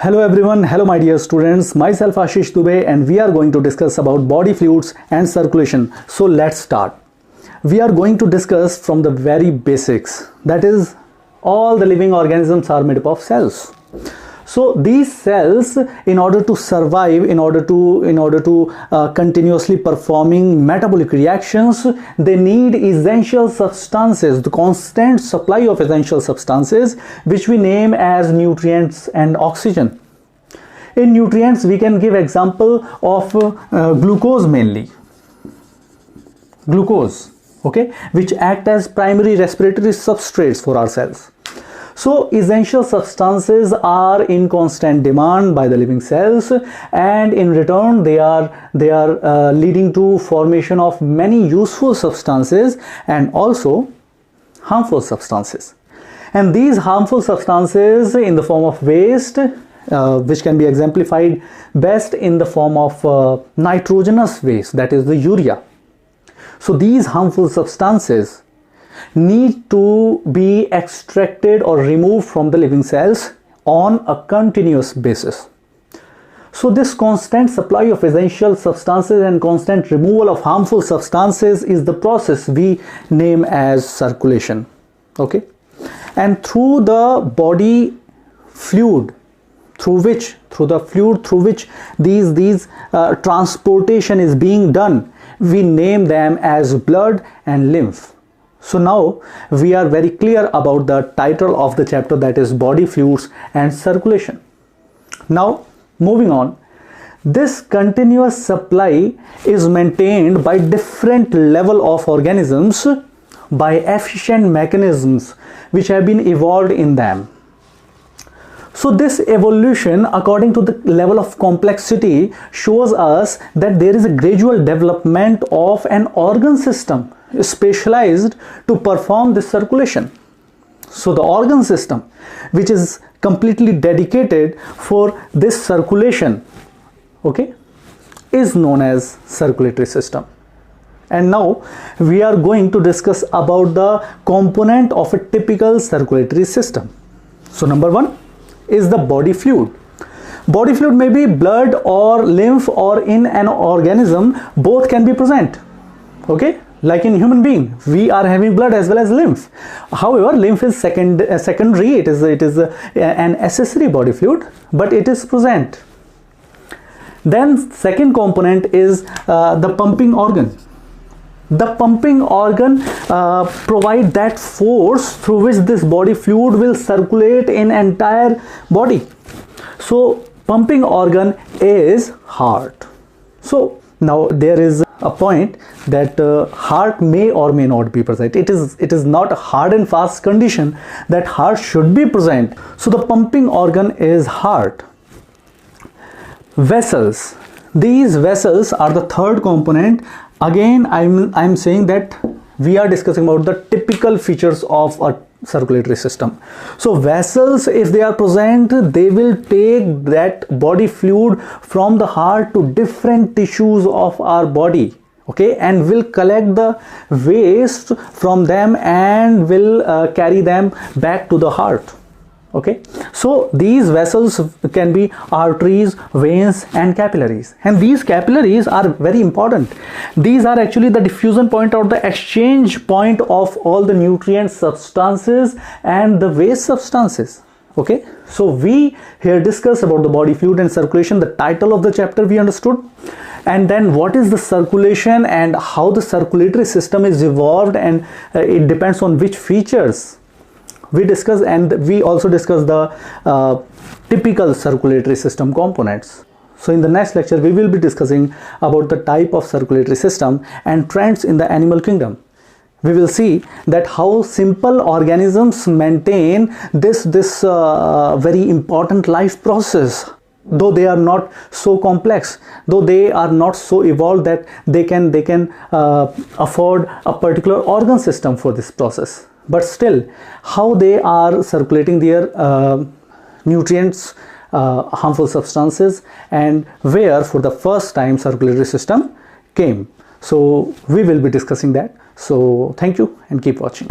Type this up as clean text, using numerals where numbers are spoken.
Hello everyone, hello my dear students, myself Ashish Dubey and we are going to discuss about body fluids and circulation. So let's start. We are going to discuss from the very basics, that is all the living organisms are made up of cells. So these cells, in order to survive, in order to continuously performing metabolic reactions, they need essential substances, the constant supply of essential substances, which we name as nutrients and oxygen. In nutrients, we can give example of glucose mainly. Glucose, okay, which act as primary respiratory substrates for our cells. So essential substances are in constant demand by the living cells, and in return they are leading to formation of many useful substances and also harmful substances. And these harmful substances in the form of waste, which can be exemplified best in the form of nitrogenous waste, that is the urea. So these harmful substances need to be extracted or removed from the living cells on a continuous basis. So this constant supply of essential substances and constant removal of harmful substances is the process we name as circulation. Okay, and through the body fluid, through which these transportation is being done, we name them as blood and lymph. So now we are very clear about the title of the chapter, that is body fluids and circulation. Now moving on, this continuous supply is maintained by different level of organisms by efficient mechanisms which have been evolved in them. So this evolution, according to the level of complexity, shows us that there is a gradual development of an organ system specialized to perform this circulation. So the organ system which is completely dedicated for this circulation, okay, is known as circulatory system. And now we are going to discuss about the component of a typical circulatory system. So number one is the body fluid. Body fluid may be blood or lymph, or in an organism both can be present. Okay, like in human being we are having blood as well as lymph. However, lymph is secondary, it is an accessory body fluid, but it is present. Then second component is the pumping organ. The pumping organ provide that force through which this body fluid will circulate in entire body. So pumping organ is heart. So now there is a point that heart may or may not be present. It is not a hard and fast condition that heart should be present. So the pumping organ is heart. Vessels. These vessels are the third component. Again, I'm saying that we are discussing about the typical features of a circulatory system. So vessels, if they are present, they will take that body fluid from the heart to different tissues of our body, okay, and will collect the waste from them and will carry them back to the heart. Okay, so these vessels can be arteries, veins and capillaries, and these capillaries are very important. These are actually the diffusion point or the exchange point of all the nutrient substances and the waste substances. Okay, so we here discuss about the body fluid and circulation. The title of the chapter we understood, and then what is the circulation and how the circulatory system is evolved, and it depends on which features we discuss, and we also discuss the typical circulatory system components. So in the next lecture we will be discussing about the type of circulatory system and trends in the animal kingdom. We will see that how simple organisms maintain this very important life process, though they are not so complex, though they are not so evolved that they can afford a particular organ system for this process. But still, how they are circulating their nutrients, harmful substances, and where for the first time circulatory system came. So we will be discussing that. So thank you and keep watching.